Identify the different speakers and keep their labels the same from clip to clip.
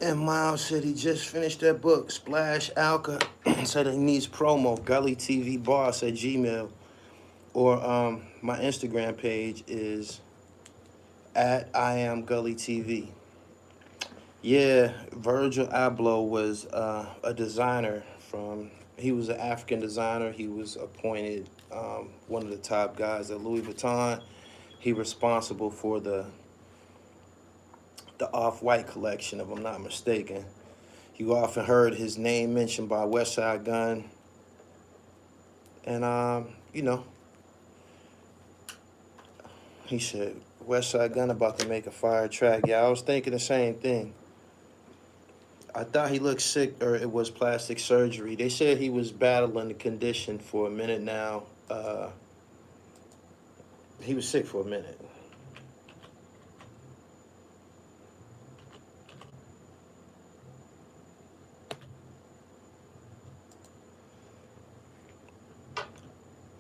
Speaker 1: And Miles said he just finished that book, Splash Alka. Said he needs promo. Gully TV Boss at Gmail. Or my Instagram page is at I am Gully TV. Yeah, Virgil Abloh was a designer from. He was an African designer. He was appointed one of the top guys at Louis Vuitton. He responsible for the Off-White collection, if I'm not mistaken. You often heard his name mentioned by West Side Gun. And, you know, he said, West Side Gun about to make a fire track. Yeah, I was thinking the same thing. I thought he looked sick, or it was plastic surgery. They said he was battling the condition for a minute now. He was sick for a minute.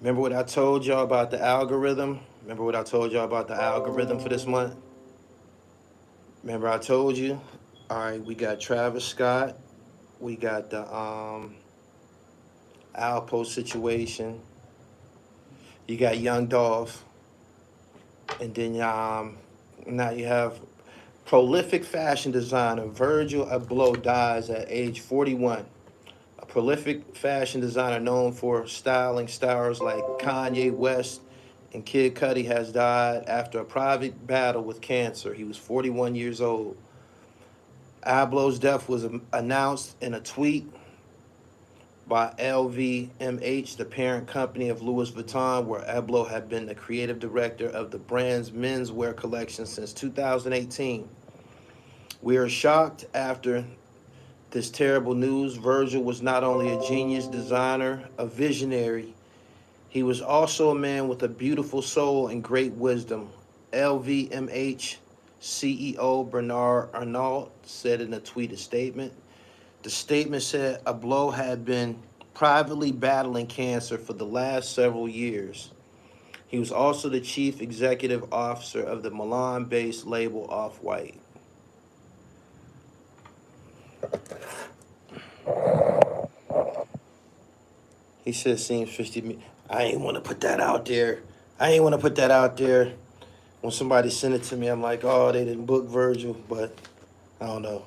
Speaker 1: Remember what I told y'all about the algorithm? Remember what I told y'all about the algorithm for this month? Remember I told you? All right, we got Travis Scott. We got the Alpo situation. You got Young Dolph. And then now you have prolific fashion designer Virgil Abloh dies at age 41. A prolific fashion designer known for styling stars like Kanye West and Kid Cudi has died after a private battle with cancer. He was 41 years old. Abloh's death was announced in a tweet by LVMH, the parent company of Louis Vuitton, where Abloh had been the creative director of the brand's menswear collection since 2018. We are shocked after this terrible news. Virgil was not only a genius designer, a visionary, he was also a man with a beautiful soul and great wisdom. LVMH CEO Bernard Arnault said in a tweeted statement. The statement said Abloh had been privately battling cancer for the last several years. He was also the chief executive officer of the Milan-based label Off-White. He said, seems 50. I ain't want to put that out there. I ain't want to put that out there. When somebody sent it to me, I'm like, oh, they didn't book Virgil, but I don't know.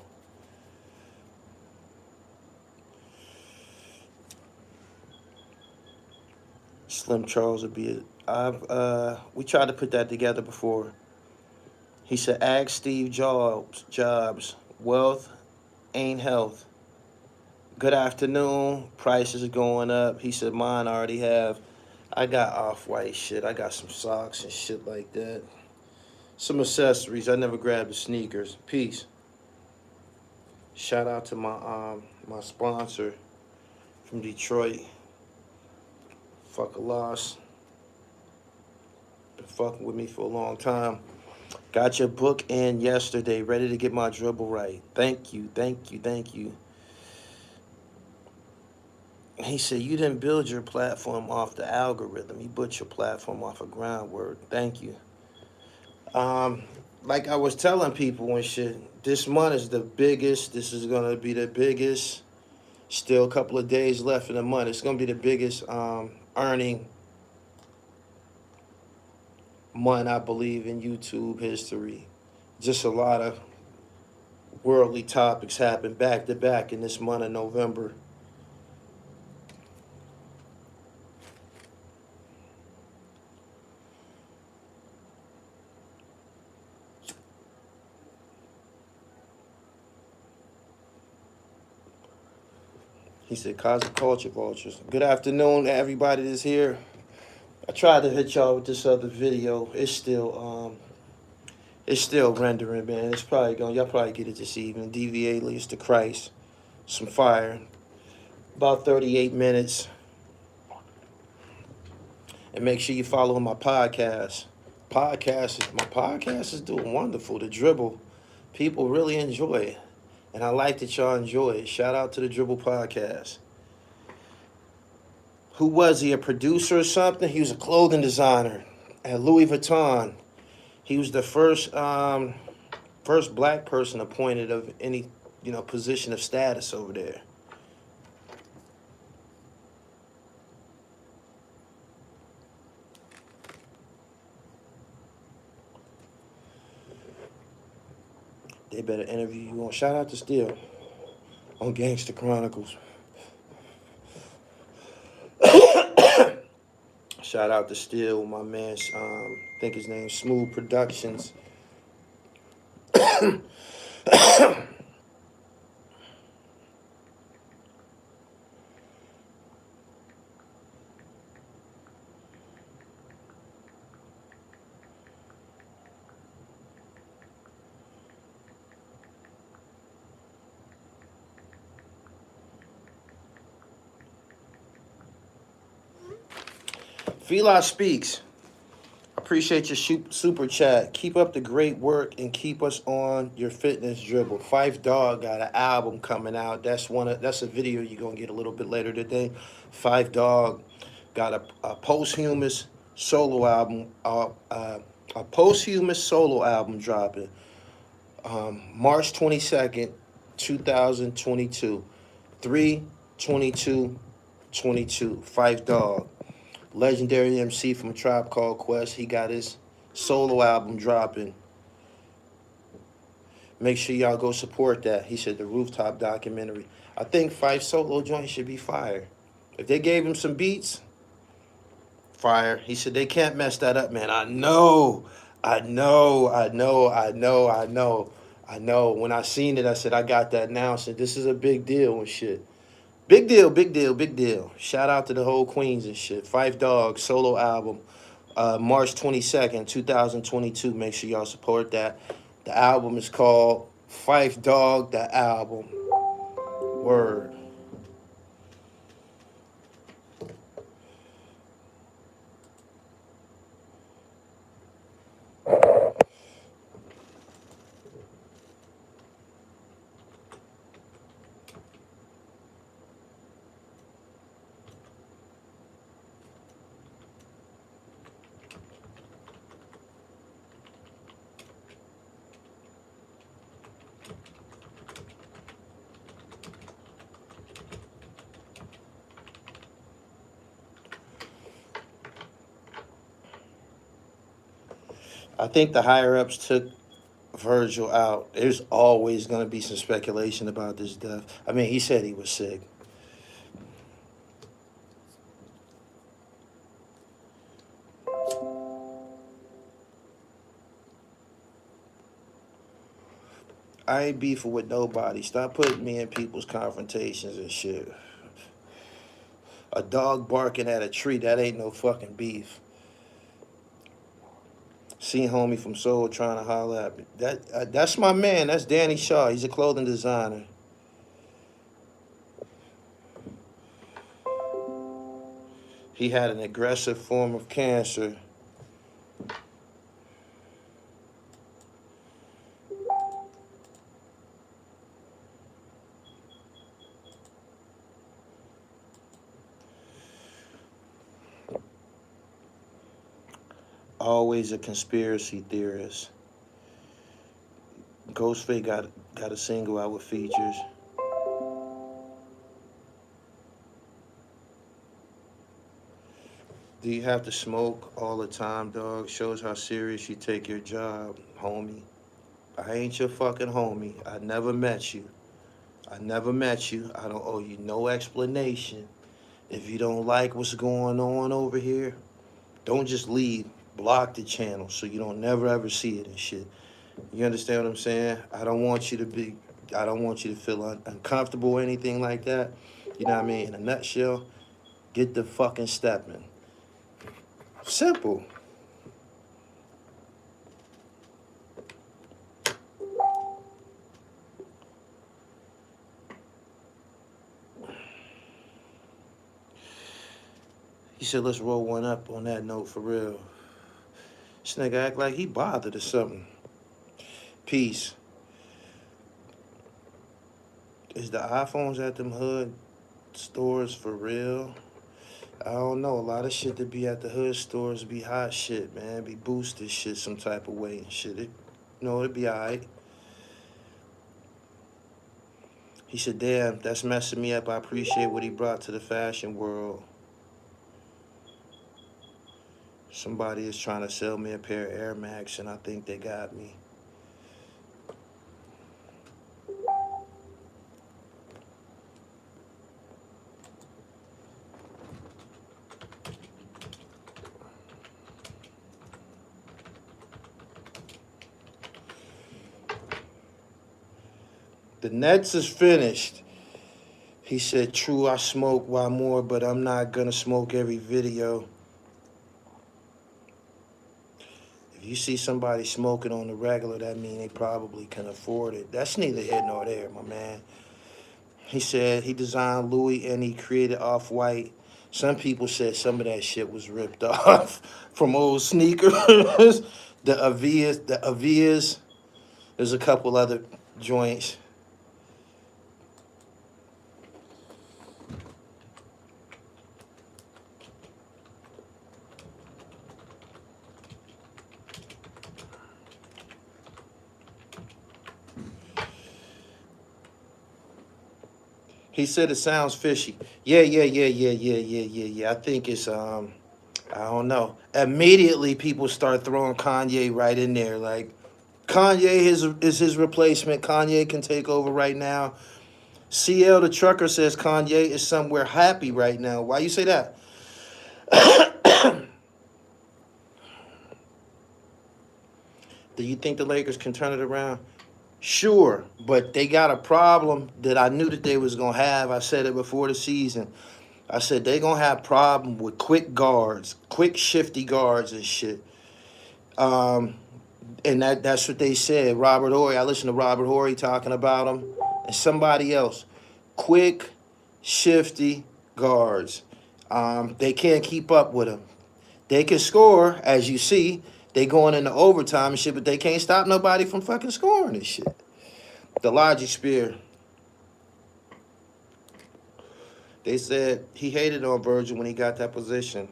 Speaker 1: Slim Charles would be we tried to put that together before. He said, ask Steve Jobs, wealth ain't health. Good afternoon, prices are going up. He said, mine I already have. I got Off-White shit. I got some socks and shit like that. Some accessories. I never grabbed the sneakers. Peace. Shout out to my sponsor from Detroit. Fuck a loss. Been fucking with me for a long time. Got your book in yesterday. Ready to get my dribble right. Thank you, thank you, thank you. He said, you didn't build your platform off the algorithm. You built your platform off of groundwork. Thank you. Like I was telling people and shit, this month is the biggest. This is going to be the biggest. Still a couple of days left in the month. It's going to be the biggest earning month, I believe, in YouTube history. Just a lot of worldly topics happen back to back in this month of November. He said, Cosmic Culture Vultures. Good afternoon to everybody that's here. I tried to hit y'all with this other video. It's still rendering, man. It's probably y'all probably get it this evening. DVA leads to Christ. Some fire. About 38 minutes. And make sure you follow my podcast. My podcast is doing wonderful. The Dribble. People really enjoy it. And I like that y'all enjoy it. Shout out to the Dribble Podcast. Who was he? A producer or something? He was a clothing designer at Louis Vuitton. He was the first black person appointed of any position of status over there. They better interview you on. Shout out to Steel on Gangster Chronicles. Shout out to Steel, my man. I think his name's Smooth Productions. Fila Speaks. Appreciate your super chat. Keep up the great work and keep us on your fitness dribble. Five Dog got an album coming out. That's a video you're gonna get a little bit later today. Five Dog got a posthumous solo album. A posthumous solo album dropping March 22nd, 2022. 3/22/22. Five Dog. Legendary MC from Tribe Called Quest. He got his solo album dropping. Make sure y'all go support that. He said the Rooftop documentary. I think Five solo joints should be fire. If they gave him some beats, fire. He said they can't mess that up, man. I know. When I seen it, I said, I got that now. I said, this is a big deal and shit. Big deal, big deal, big deal. Shout out to the whole Queens and shit. Five Dog solo album, March 22nd, 2022. Make sure y'all support that. The album is called Five Dog, the album. Word. I think the higher-ups took Virgil out. There's always going to be some speculation about this death. I mean, he said he was sick. I ain't beefing with nobody. Stop putting me in people's confrontations and shit. A dog barking at a tree, that ain't no fucking beef. Seen homie from Seoul trying to holler at me. That's my man. That's Danny Shaw. He's a clothing designer. He had an aggressive form of cancer. Always a conspiracy theorist. Ghostface got a single out with features. Do you have to smoke all the time, dog? Shows how serious you take your job, homie. I ain't your fucking homie. I never met you. I don't owe you no explanation. If you don't like what's going on over here, don't just leave. Block the channel so you don't never ever see it and shit. You understand what I'm saying? I don't want you to feel uncomfortable or anything like that. You know what I mean? In a nutshell, get the fucking stepping. Simple. He said, let's roll one up on that note for real. This nigga act like he bothered or something. Peace. Is the iPhones at them hood stores for real? I don't know. A lot of shit that be at the hood stores be hot shit, man. Be boosted shit some type of way and shit. It'd be all right. He said, damn, that's messing me up. I appreciate what he brought to the fashion world. Somebody is trying to sell me a pair of Air Max, and I think they got me. The Nets is finished. He said, true, I smoke while more, but I'm not going to smoke every video. If you see somebody smoking on the regular, that means they probably can afford it. That's neither here nor there, my man. He said he designed Louis and he created Off-White. Some people said some of that shit was ripped off from old sneakers. the Avias. There's a couple other joints. He said it sounds fishy. Yeah. I think it's I don't know. Immediately people start throwing Kanye right in there. Like Kanye is his replacement. Kanye can take over right now. CL the trucker says Kanye is somewhere happy right now. Why you say that? Do you think the Lakers can turn it around? Sure, but they got a problem that I knew that they was gonna have. I said it before the season. I said they gonna have problem with quick guards, quick shifty guards and shit. Um, and that's what they said. Robert Horry. I listened to Robert Horry talking about him and somebody else. Quick, shifty guards. They can't keep up with him. They can score, as you see. They going into overtime and shit, but they can't stop nobody from fucking scoring and shit. The Logic Spear. They said he hated on Virgil when he got that position.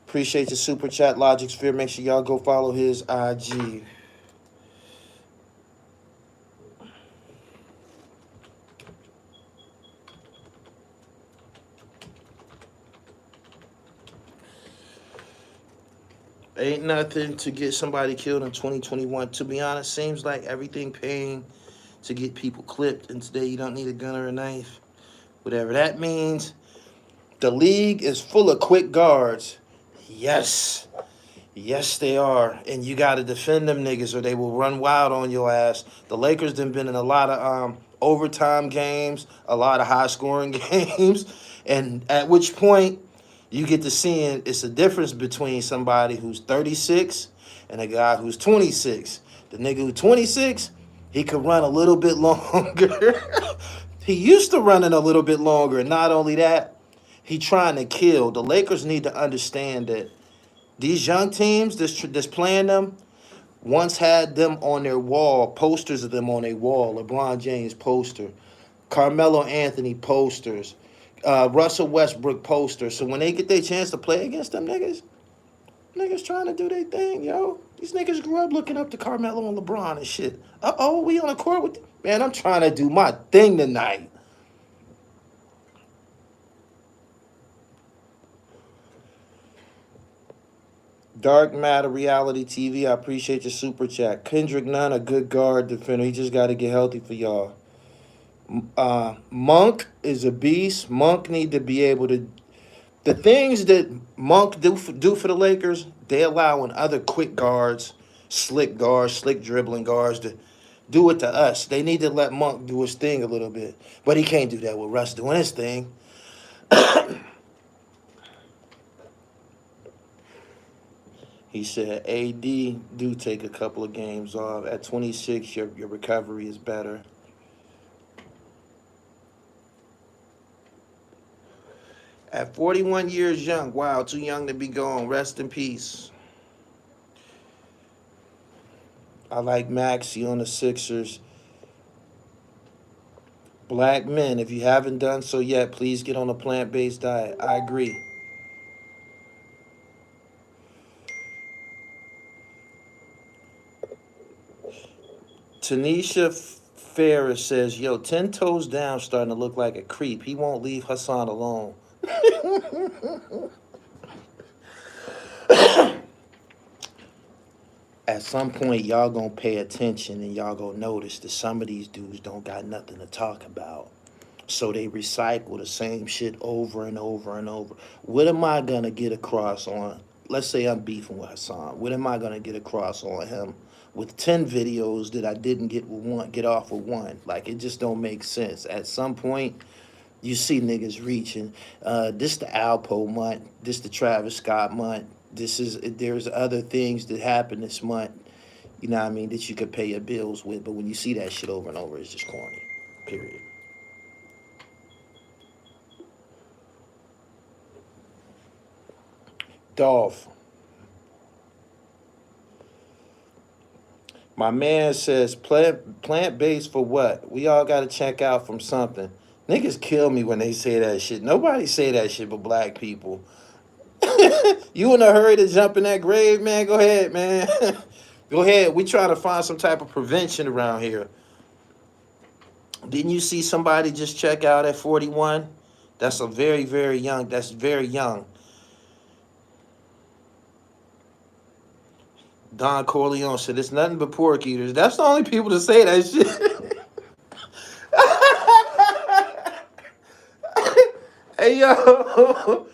Speaker 1: Appreciate your super chat, Logic Sphere. Make sure y'all go follow his IG. Ain't nothing to get somebody killed in 2021. To be honest, seems like everything paying to get people clipped. And today you don't need a gun or a knife. Whatever that means. The league is full of quick guards. Yes. Yes, they are. And you got to defend them niggas or they will run wild on your ass. The Lakers done been in a lot of overtime games, a lot of high-scoring games. And at which point, you get to seeing it's a difference between somebody who's 36 and a guy who's 26. The nigga who's 26, he could run a little bit longer. He used to running a little bit longer. And not only that, he trying to kill. The Lakers need to understand that these young teams that's playing them once had them on their wall, posters of them on their wall. LeBron James poster, Carmelo Anthony posters, Russell Westbrook posters. So when they get their chance to play against them niggas trying to do their thing, yo. These niggas grew up looking up to Carmelo and LeBron and shit. We on the court with man, I'm trying to do my thing tonight. Dark Matter Reality TV, I appreciate your super chat. Kendrick Nunn, a good guard defender. He just got to get healthy for y'all. Monk is a beast. Monk need to be able to. The things that Monk do for the Lakers, they allowing other quick guards, slick dribbling guards to do it to us. They need to let Monk do his thing a little bit. But he can't do that with Russ doing his thing. He said, AD do take a couple of games off. At 26, your recovery is better. At 41 years young, wow, too young to be gone. Rest in peace. I like Maxey on the Sixers. Black men, if you haven't done so yet, please get on a plant-based diet. I agree. Tanisha Ferris says, yo, 10 toes down starting to look like a creep. He won't leave Hassan alone. At some point, y'all gonna pay attention and y'all gonna notice that some of these dudes don't got nothing to talk about. So they recycle the same shit over and over and over. What am I gonna get across on? Let's say I'm beefing with Hassan. What am I gonna get across on him with 10 videos that I didn't get with one, get off with one? Like, it just don't make sense. At some point, you see niggas reaching. This the Alpo month. This the Travis Scott month. There's other things that happen this month, you know what I mean, that you could pay your bills with. But when you see that shit over and over, it's just corny. Period. Dolph. My man says plant-based for what? We all got to check out from something. Niggas kill me when they say that shit. Nobody say that shit but black people. You in a hurry to jump in that grave, man? Go ahead, man. Go ahead. We trying to find some type of prevention around here. Didn't you see somebody just check out at 41? That's a very, very young. That's very young. Don Corleone said, it's nothing but pork eaters. That's the only people to say that shit. Hey, yo.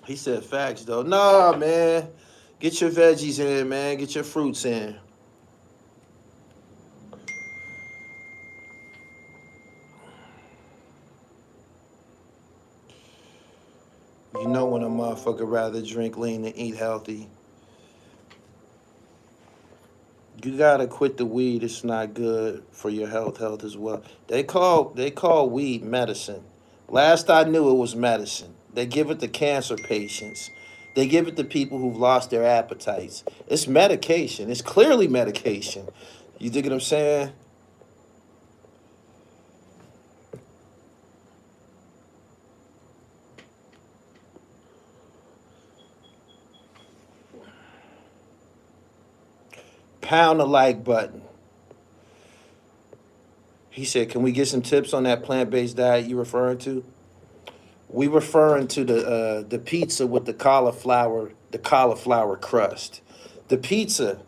Speaker 1: He said facts, though. Nah, man. Get your veggies in, man. Get your fruits in. You know when a motherfucker rather drink lean than eat healthy. You gotta quit the weed. It's not good for your health as well. They call weed medicine. Last I knew, it was medicine. They give it to cancer patients. They give it to people who've lost their appetites. It's medication. It's clearly medication. You dig what I'm saying? Pound the like button. He said, can we get some tips on that plant-based diet you referring to? We referring to the pizza with the cauliflower crust. The pizza,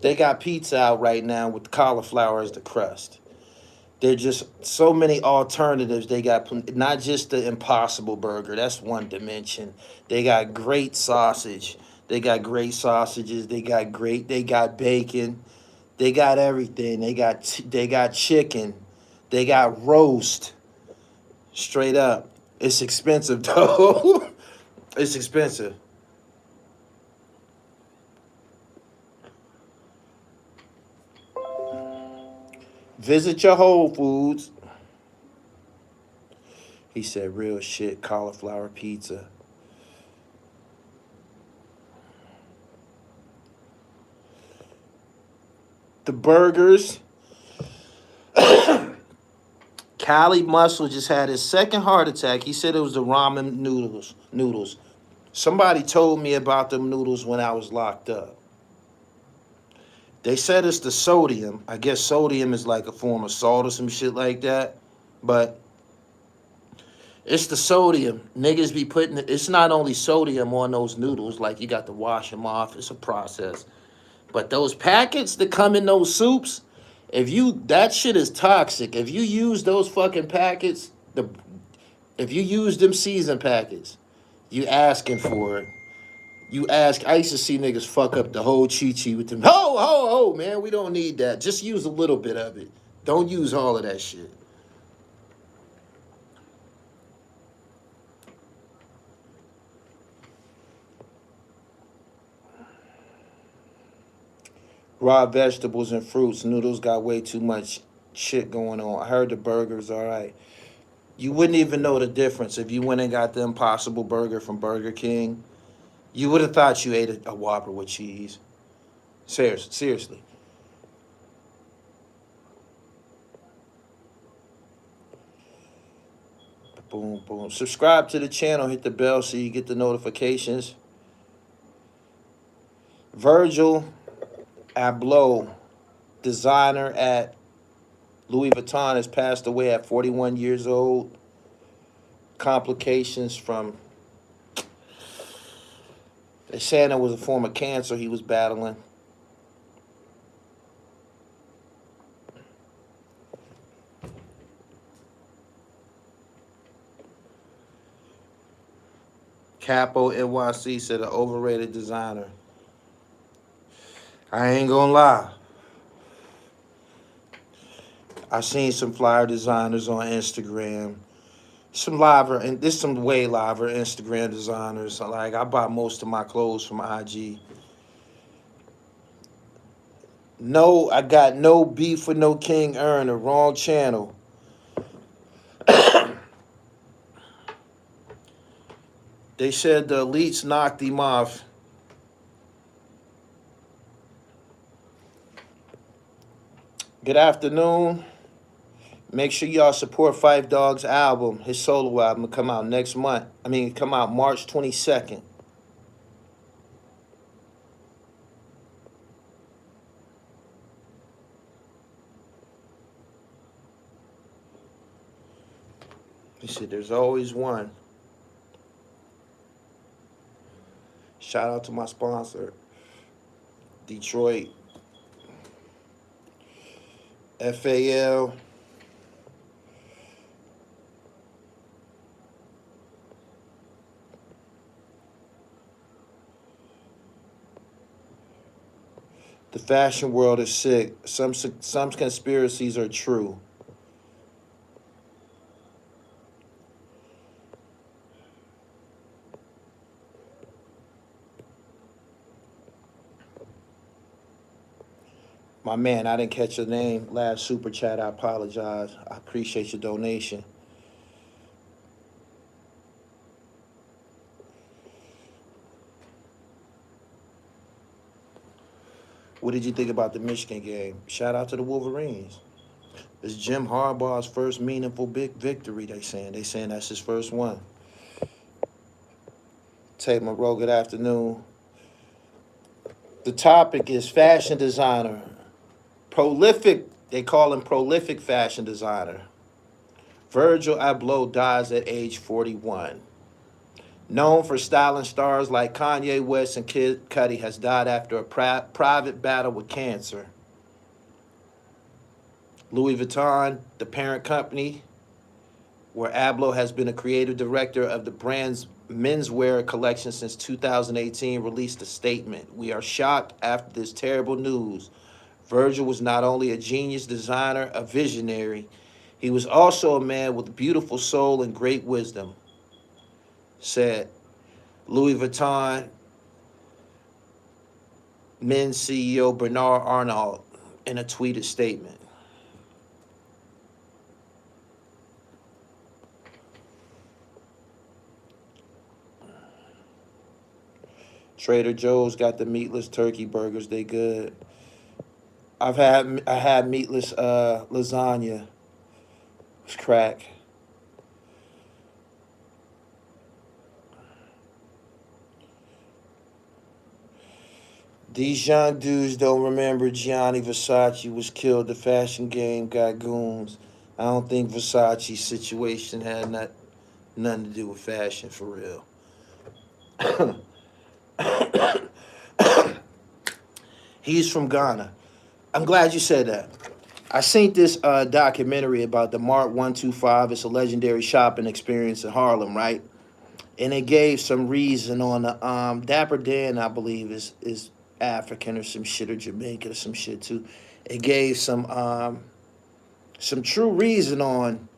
Speaker 1: they got pizza out right now with cauliflower as the crust. There are just so many alternatives. They got not just the Impossible Burger. That's one dimension. They got great sausage. They got great sausages. They got bacon. They got everything. They got chicken. They got roast. Straight up. It's expensive, though. It's expensive. Visit your Whole Foods. He said, real shit, cauliflower pizza. The burgers. Cali Muscle just had his second heart attack. He said it was the ramen noodles. Somebody told me about them noodles when I was locked up. They said it's the sodium. I guess sodium is like a form of salt or some shit like that. But it's the sodium. Niggas be putting it. It's not only sodium on those noodles. Like, you got to wash them off. It's a process. But those packets that come in those soups, that shit is toxic. If you use those fucking packets, if you use them season packets, you asking for it. I used to see niggas fuck up the whole chi-chi with them. Ho, man, we don't need that. Just use a little bit of it. Don't use all of that shit. Raw vegetables and fruits. Noodles got way too much shit going on. I heard the burgers all right. You wouldn't even know the difference if you went and got the Impossible Burger from Burger King. You would have thought you ate a Whopper with cheese. Seriously. Boom, boom. Subscribe to the channel. Hit the bell so you get the notifications. Virgil Abloh, designer at Louis Vuitton has passed away at 41 years old. Complications from, they're saying it was a form of cancer he was battling. Capo NYC said an overrated designer. I ain't gonna lie. I seen some flyer designers on Instagram. Some liver, and there's some way liver Instagram designers. Like, I buy most of my clothes from IG. No, I got no beef with no King Earn, the wrong channel. They said the elites knocked him off. Good afternoon. Make sure y'all support Five Dog's album. His solo album will come out next month. Come out March 22nd. He said there's always one. Shout out to my sponsor, Detroit FAL. The fashion world is sick. Some conspiracies are true. My man, I didn't catch your name. Last super chat, I apologize. I appreciate your donation. What did you think about the Michigan game? Shout out to the Wolverines. It's Jim Harbaugh's first meaningful big victory, they saying. They saying that's his first one. Tate Monroe, good afternoon. The topic is fashion designer. Prolific, they call him prolific fashion designer. Virgil Abloh dies at age 41. Known for styling stars like Kanye West and Kid Cudi, has died after a private battle with cancer. Louis Vuitton, the parent company, where Abloh has been a creative director of the brand's menswear collection since 2018, released a statement. We are shocked after this terrible news. Virgil was not only a genius designer, a visionary, he was also a man with a beautiful soul and great wisdom, said Louis Vuitton men's CEO Bernard Arnault in a tweeted statement. Trader Joe's got the meatless turkey burgers. They good. I had meatless lasagna. It's crack. These young dudes don't remember Gianni Versace was killed. The fashion game got goons. I don't think Versace's situation had nothing to do with fashion for real. He's from Ghana. I'm glad you said that. I seen this documentary about the Mart 125. It's a legendary shopping experience in Harlem, right? And it gave some reason on the Dapper Dan, I believe, is African or some shit, or Jamaican or some shit too. It gave some true reason on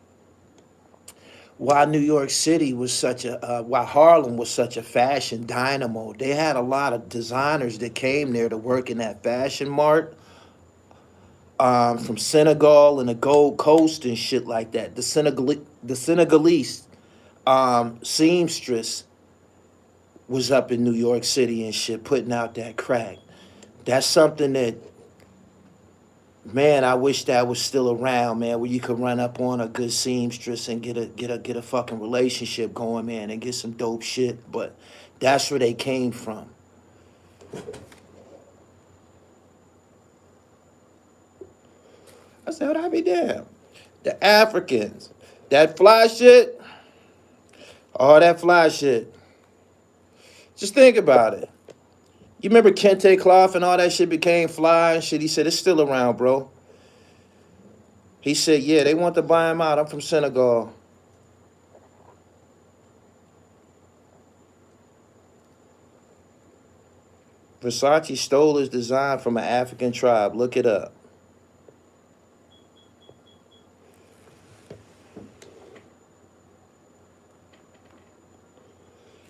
Speaker 1: why New York City was such a why Harlem was such a fashion dynamo. They had a lot of designers that came there to work in that fashion mart. From Senegal and the Gold Coast and shit like that. The Senegalese seamstress was up in New York City and shit, putting out that crack. That's something that, man, I wish that was still around, man, where you could run up on a good seamstress and get a fucking relationship going, man, and get some dope shit. But that's where they came from. I said, I'll be damned. The Africans, that fly shit, all that fly shit. Just think about it. You remember Kente cloth and all that shit became fly and shit? He said, it's still around, bro. He said, yeah, they want to buy him out. I'm from Senegal. Versace stole his design from an African tribe. Look it up.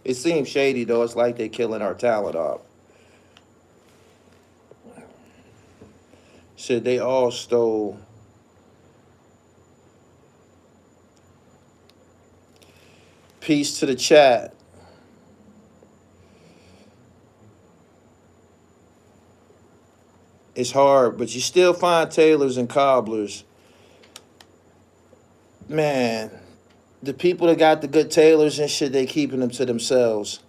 Speaker 1: It seems shady, though. It's like they're killing our talent off. Said they all stole. Peace to the chat. It's hard, but you still find tailors and cobblers. Man, the people that got the good tailors and shit, they keeping them to themselves.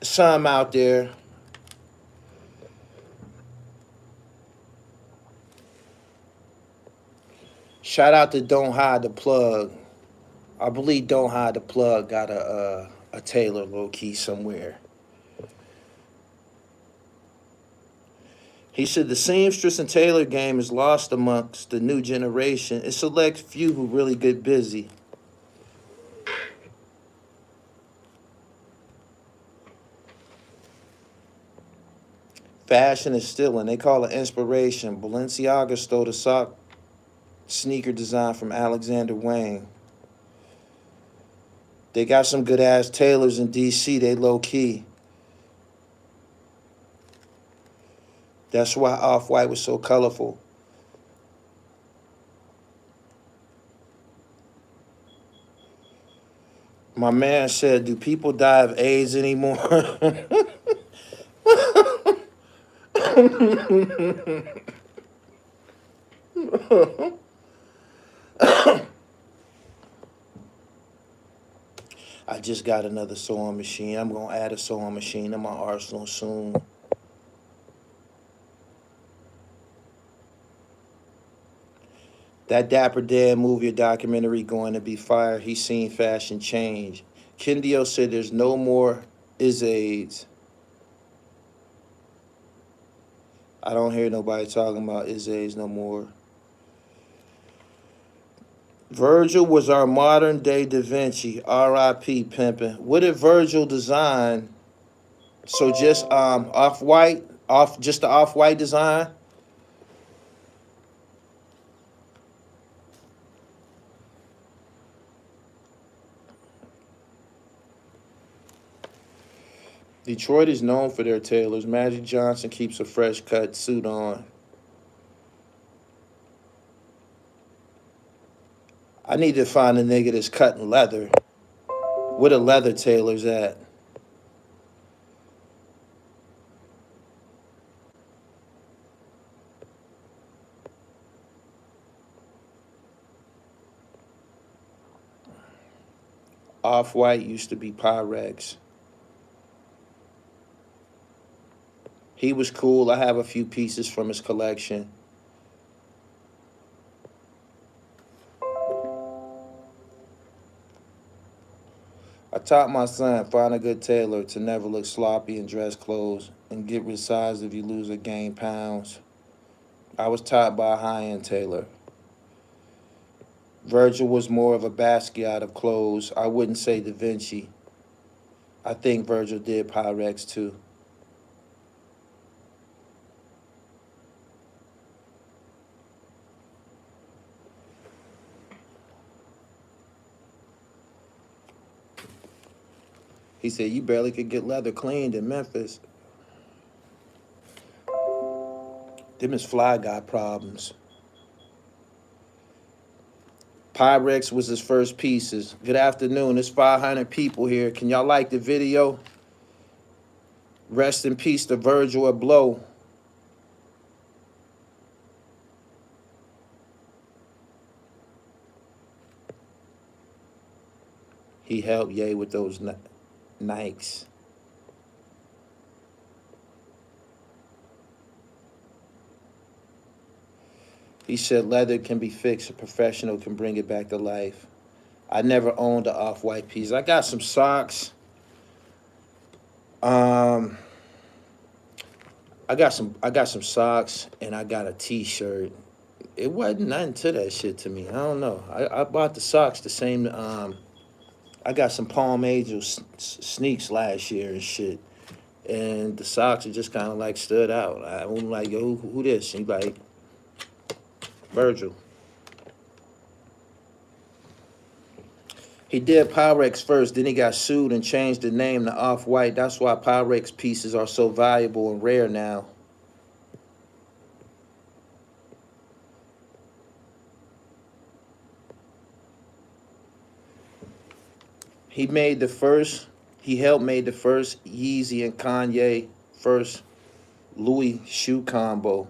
Speaker 1: Some out there. Shout out to Don't Hide the Plug. I believe Don't Hide the Plug got a tailor low key somewhere. He said the seamstress and tailor game is lost amongst the new generation. It selects few who really get busy. Fashion is stealing. They call it inspiration. Balenciaga stole the sock sneaker design from Alexander Wang. They got some good ass tailors in DC. They low key. That's why Off-White was so colorful. My man said, do people die of AIDS anymore? I just got another sewing machine. I'm going to add a sewing machine in my arsenal soon. That Dapper Dan movie or documentary going to be fire. He's seen fashion change. Kendio said there's no more is-aids. I don't hear nobody talking about is-aids no more. Virgil was our modern day Da Vinci. R.I.P. pimpin'. What did Virgil design? So just off-white, just the off-white design? Detroit is known for their tailors. Magic Johnson keeps a fresh cut suit on. I need to find a nigga that's cutting leather. Where the leather tailors at? Off-White used to be Pyrex. He was cool. I have a few pieces from his collection. I taught my son, find a good tailor to never look sloppy in dress clothes and get resized if you lose or gain pounds. I was taught by a high-end tailor. Virgil was more of a Basquiat of clothes. I wouldn't say Da Vinci. I think Virgil did Pyrex too. He said, you barely could get leather cleaned in Memphis. Them is fly guy problems. Pyrex was his first pieces. Good afternoon. There's 500 people here. Can y'all like the video? Rest in peace to Virgil Abloh. He helped Ye with those Nikes. He said leather can be fixed. A professional can bring it back to life. I never owned an off-white piece. I got some socks. Um, I got some socks and I got a T-shirt. It wasn't nothing to that shit to me. I don't know. I bought the socks the same. I got some Palm Angels sneaks last year and shit, and the socks just kind of like stood out. I was like, yo, who this? And he like, Virgil. He did Pyrex first, then he got sued and changed the name to Off-White. That's why Pyrex pieces are so valuable and rare now. He helped made the first Yeezy and Kanye first Louis shoe collab.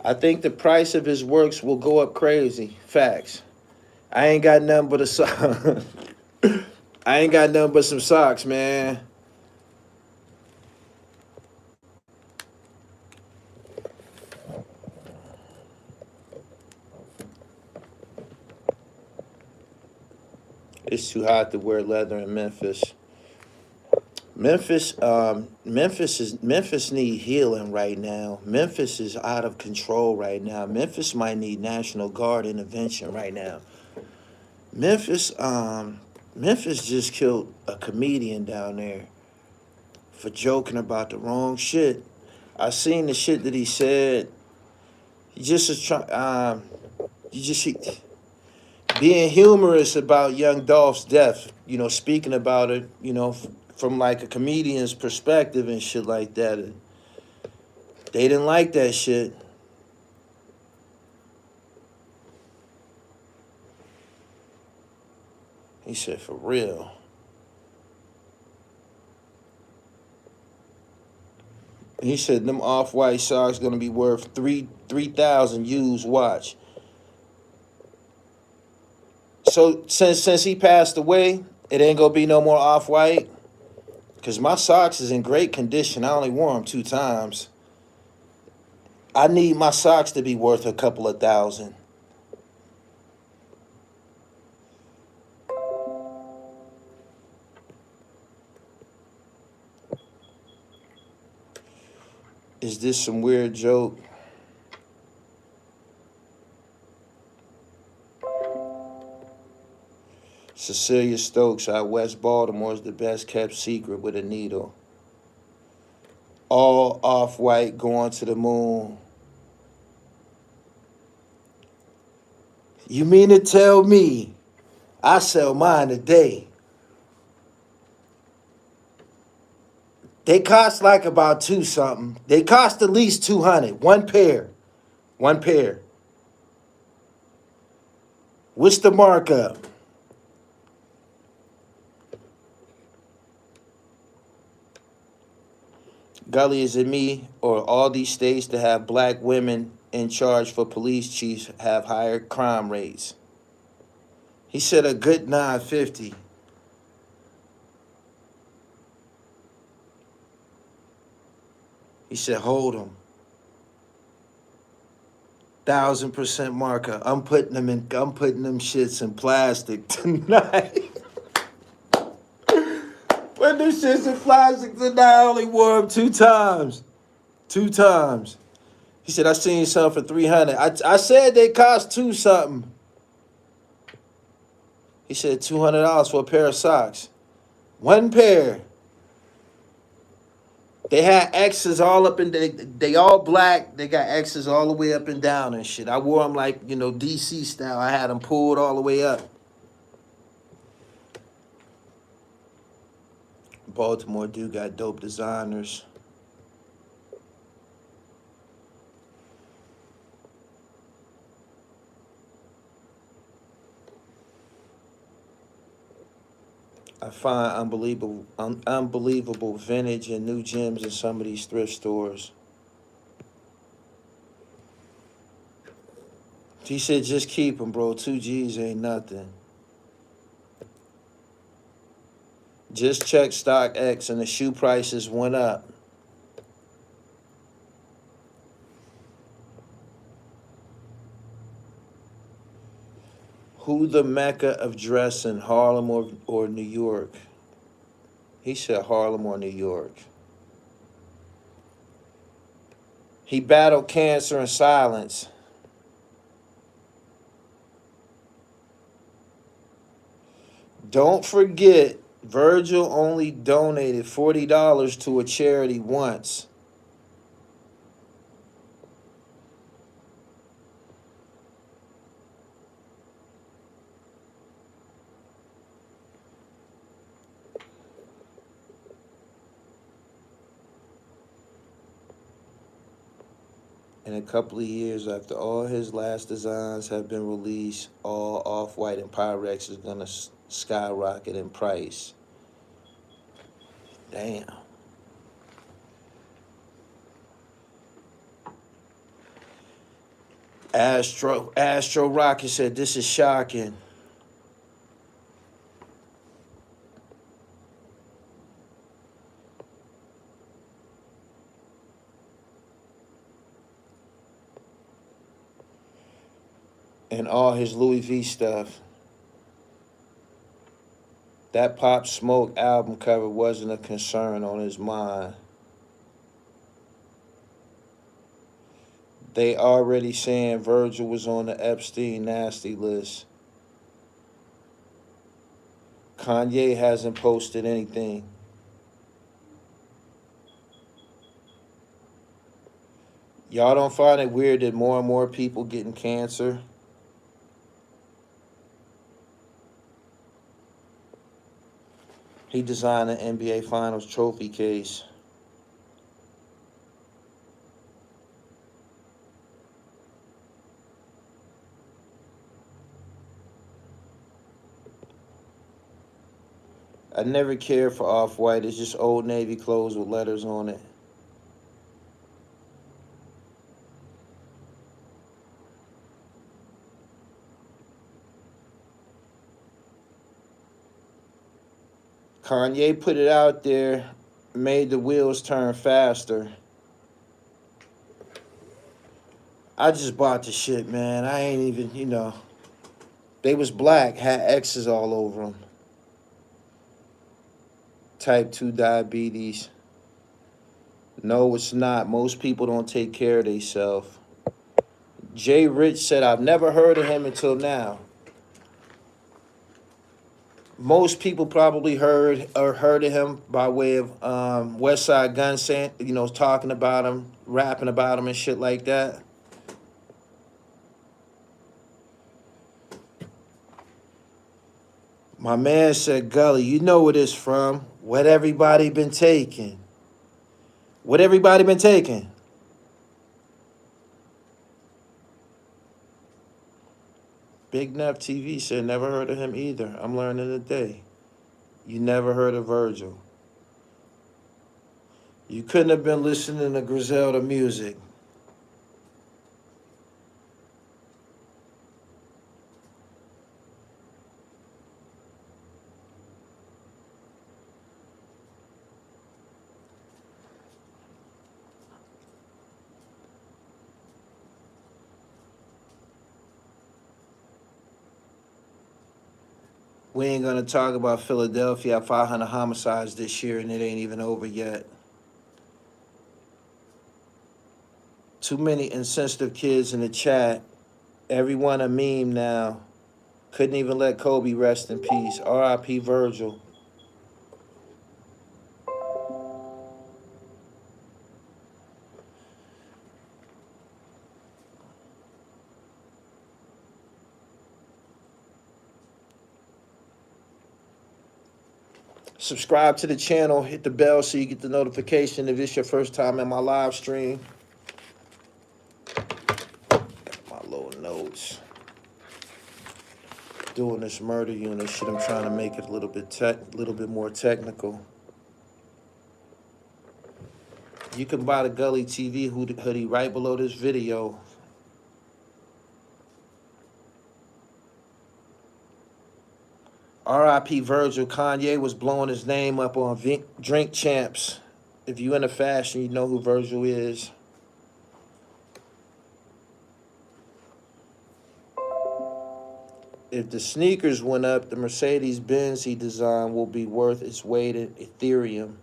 Speaker 1: I think the price of his works will go up crazy. Facts. I ain't got nothing but I ain't got nothing but some socks, man. It's too hot to wear leather in Memphis. Memphis need healing right now. Memphis is out of control right now. Memphis might need National Guard intervention right now. Memphis just killed a comedian down there for joking about the wrong shit. I seen the shit that he said. He just is trying. Being humorous about Young Dolph's death. You know, speaking about it. You know, from like a comedian's perspective and shit like that. And they didn't like that shit. He said, for real. He said them off-white socks gonna be worth 3,000 used. Watch. So since he passed away, it ain't gonna be no more off-white. Cause my socks is in great condition. I only wore them 2 times. I need my socks to be worth a couple of thousand. Is this some weird joke? Cecilia Stokes out West Baltimore is the best kept secret with a needle. All off-white going to the moon. You mean to tell me I sell mine today? They cost like about 2 something. They cost at least 200. One pair. What's the markup? Gully, is it me or all these states that have black women in charge for police chiefs have higher crime rates? He said a good 950. He said, hold them. 1,000% marker. I'm putting them shits in plastic tonight. Put them shits in plastic tonight. I only wore them 2 times. 2 times. He said, I seen some for 300. I said they cost 2 something. He said $200 for a pair of socks. 1 pair. They had X's all up and they all black. They got X's all the way up and down and shit. I wore them like, you know, DC style. I had them pulled all the way up. Baltimore dude got dope designers. I find unbelievable vintage and new gems in some of these thrift stores. He said, just keep them, bro. 2 G's ain't nothing. Just check StockX and the shoe prices went up. Who the Mecca of dressing, Harlem or New York? He said Harlem or New York. He battled cancer in silence. Don't forget, Virgil only donated $40 to a charity once. In a couple of years after all his last designs have been released, all Off-White and Pyrex is going to skyrocket in price. Damn. Astro Rocket said, this is shocking. And all his Louis V stuff. That Pop Smoke album cover wasn't a concern on his mind. They already saying Virgil was on the Epstein nasty list. Kanye hasn't posted anything. Y'all don't find it weird that more and more people getting cancer? He designed an NBA Finals trophy case. I never cared for Off-White. It's just Old Navy clothes with letters on it. Kanye put it out there, made the wheels turn faster. I just bought the shit, man. I ain't even, they was black, had X's all over them. Type 2 diabetes. No, it's not. Most people don't take care of themselves. Jay Rich said, I've never heard of him until now. Most people probably heard of him by way of West Side Gun, talking about him, rapping about him and shit like that. My man said, Gully, you know where this from. What everybody been taking? What everybody been taking? Big Neff TV said, never heard of him either. I'm learning today. You never heard of Virgil. You couldn't have been listening to Griselda music. We ain't gonna talk about Philadelphia, 500 homicides this year, and it ain't even over yet. Too many insensitive kids in the chat. Everyone a meme now. Couldn't even let Kobe rest in peace. R.I.P. Virgil. Subscribe to the channel. Hit the bell so you get the notification if it's your first time in my live stream. Got my little notes. Doing this murder unit shit, I'm trying to make it a little bit more technical. You can buy the Gully TV hoodie right below this video. R.I.P. Virgil. Kanye was blowing his name up on Drink Champs. If you into fashion, you know who Virgil is. If the sneakers went up, the Mercedes-Benz he designed will be worth its weight in Ethereum.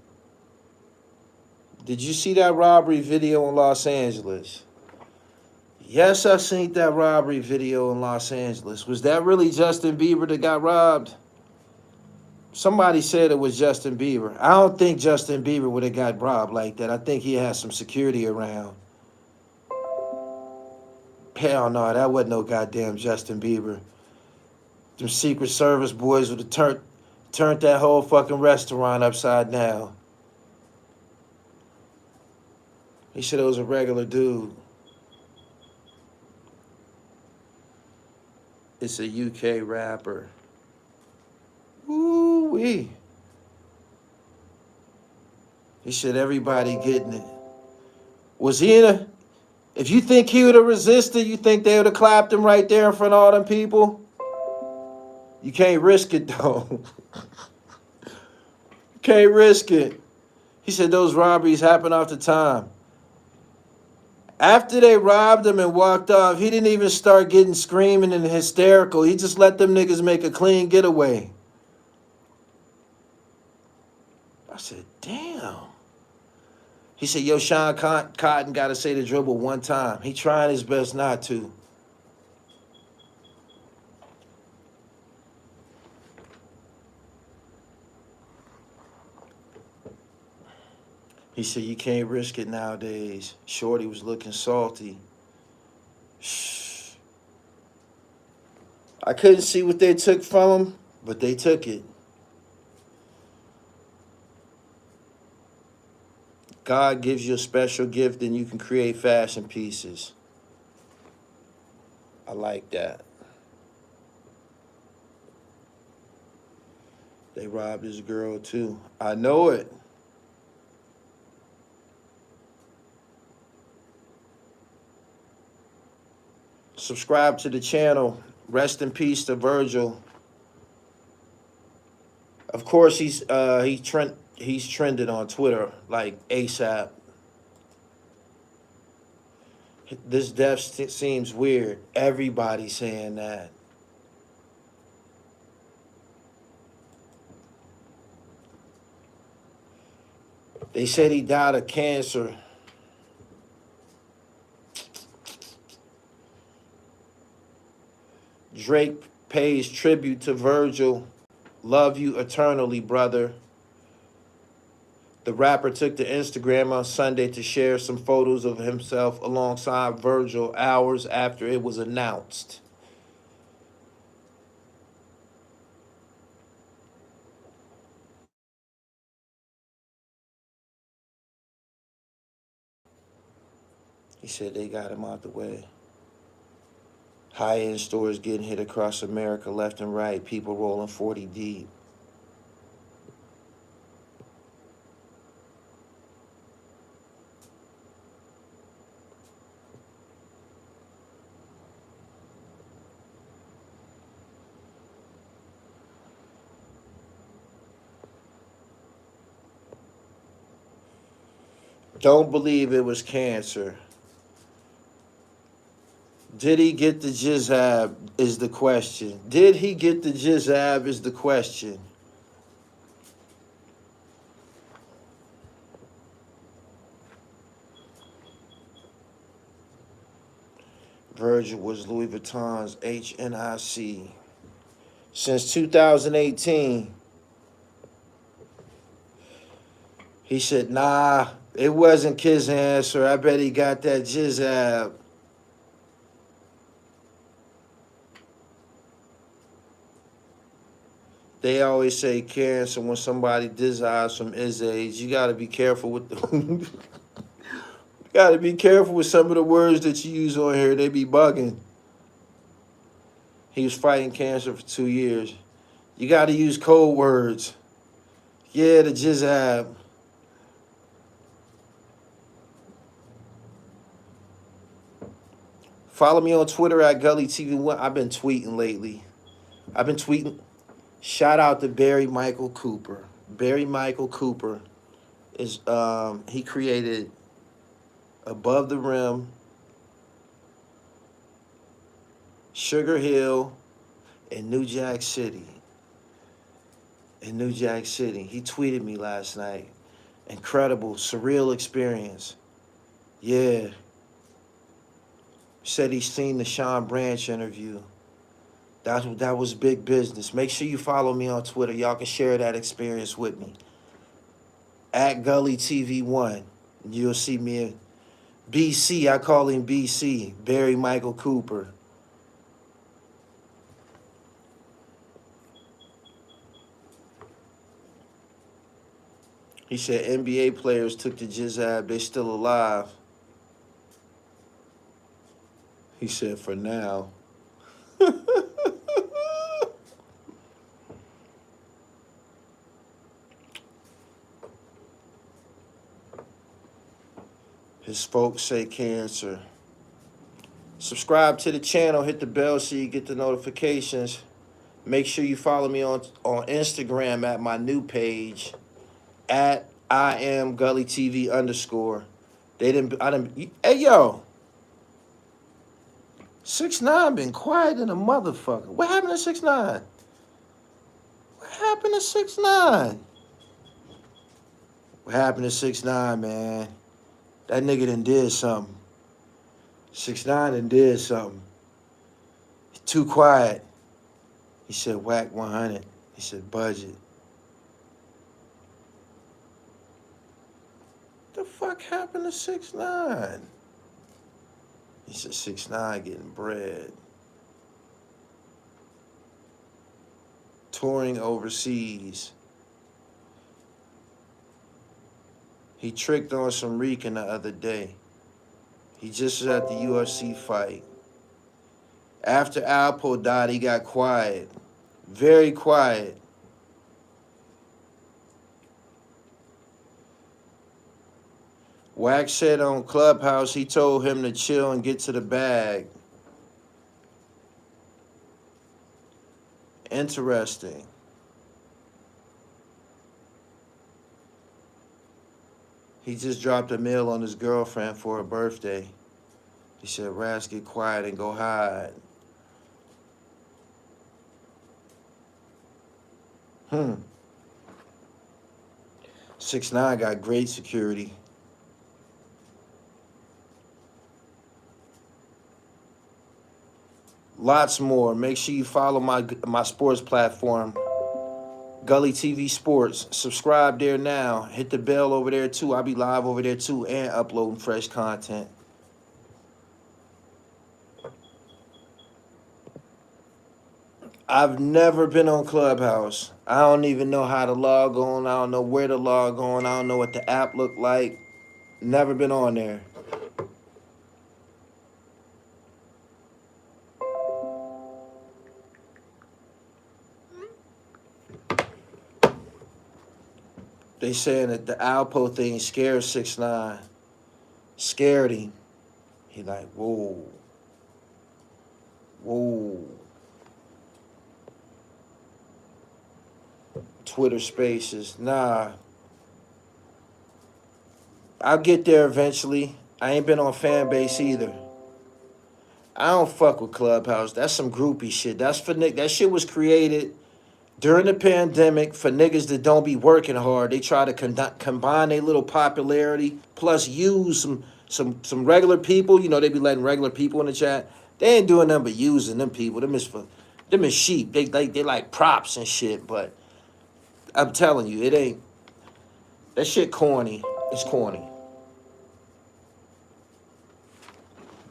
Speaker 1: Did you see that robbery video in Los Angeles? Yes, I seen that robbery video in Los Angeles. Was that really Justin Bieber that got robbed? Somebody said it was Justin Bieber. I don't think Justin Bieber would have got robbed like that. I think he had some security around. Hell no, that wasn't no goddamn Justin Bieber. Them Secret Service boys would have turned that whole fucking restaurant upside down. He said it was a regular dude. It's a UK rapper. Ooh-wee. He said everybody getting it. Was he in a... If you think he would have resisted, you think they would have clapped him right there in front of all them people? You can't risk it, though. You can't risk it. He said those robberies happen off the time. After they robbed him and walked off, he didn't even start getting screaming and hysterical. He just let them niggas make a clean getaway. I said, damn. He said, yo, Sean Cotton got to say the dribble one time. He trying his best not to. He said, you can't risk it nowadays. Shorty was looking salty. Shh. I couldn't see what they took from him, but they took it. God gives you a special gift and you can create fashion pieces. I like that. They robbed this girl too. I know it. Subscribe to the channel. Rest in peace to Virgil. Of course, he's trending on Twitter like ASAP. This death seems weird. Everybody's saying that. They said he died of cancer. Drake pays tribute to Virgil. Love you eternally, brother. The rapper took to Instagram on Sunday to share some photos of himself alongside Virgil hours after it was announced. He said they got him out the way. High-end stores getting hit across America left and right. People rolling 40 deep. Don't believe it was cancer. Did he get the jizzab is the question. Did he get the jizzab is the question. Virgil was Louis Vuitton's HNIC. Since 2018, he said, nah, it wasn't his answer. I bet he got that jizzab. They always say cancer when somebody desires from his age. You got to be careful with the... you got to be careful with some of the words that you use on here. They be bugging. He was fighting cancer for 2 years. You got to use code words. Yeah, the jizzab. Follow me on Twitter at Gully TV. I've been tweeting lately. I've been tweeting Shout out to Barry Michael Cooper. Barry Michael Cooper is he created Above the Rim, Sugar Hill, in New Jack City. In New Jack City. He tweeted me last night. Incredible, surreal experience. Yeah. Said he's seen the Sean Branch interview. That was big business. Make sure you follow me on Twitter. Y'all can share that experience with me. At Gully TV 1. You'll see me in BC. I call him BC. Barry Michael Cooper. He said NBA players took the jizzab. They still alive. He said for now. His folks say cancer. Subscribe to the channel. Hit the bell so you get the notifications. Make sure you follow me on Instagram at my new page. At I am Gully TV _. Hey, yo. 6ix9ine been quiet in a motherfucker. What happened to 6ix9ine? What happened to 6ix9ine? What happened to 6ix9ine, man? That nigga done did something. 6ix9ine done did something. Too quiet. He said whack 100. He said budget. The fuck happened to 6ix9ine? He said 6ix9ine getting bread. Touring overseas. He tricked on some Rican the other day. He just was at the UFC fight. After Alpo died, he got quiet. Very quiet. Wax said on Clubhouse he told him to chill and get to the bag. Interesting. He just dropped a mail on his girlfriend for her birthday. He said, Ras, get quiet and go hide. 6ix9ine got great security. Lots more. Make sure you follow my sports platform, Gully TV Sports. Subscribe there now. Hit the bell over there too. I'll be live over there too and uploading fresh content. I've never been on Clubhouse. I don't even know how to log on. I don't know where to log on. I don't know what the app look like. Never been on there. They saying that the Alpo thing scared 6ix9ine. Scared him. He like, whoa. Whoa. Twitter Spaces. Nah. I'll get there eventually. I ain't been on fan base either. I don't fuck with Clubhouse. That's some groupie shit. That's for Nick. That shit was created during the pandemic for niggas that don't be working hard. They try to combine their little popularity plus use some regular people. You know, they be letting regular people in the chat. They ain't doing nothing but using them people. Them is sheep. They like props and shit. But I'm telling you, it ain't. That shit corny. It's corny.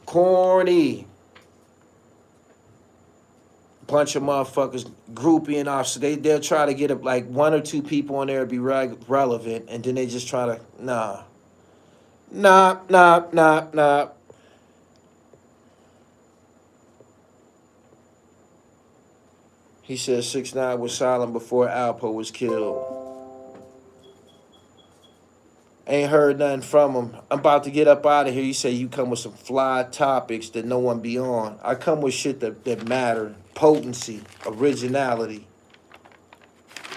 Speaker 1: Corny. Bunch of motherfuckers grouping off, so they'll try to get like 1 or 2 people on there to be relevant, and then they just try to nah. He said 6ix9ine was silent before Alpo was killed. Ain't heard nothing from him. I'm about to get up out of here. You say you come with some fly topics that no one be on. I come with shit that matter. Potency, originality.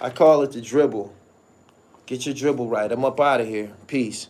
Speaker 1: I call it the dribble. Get your dribble right. I'm up out of here. Peace.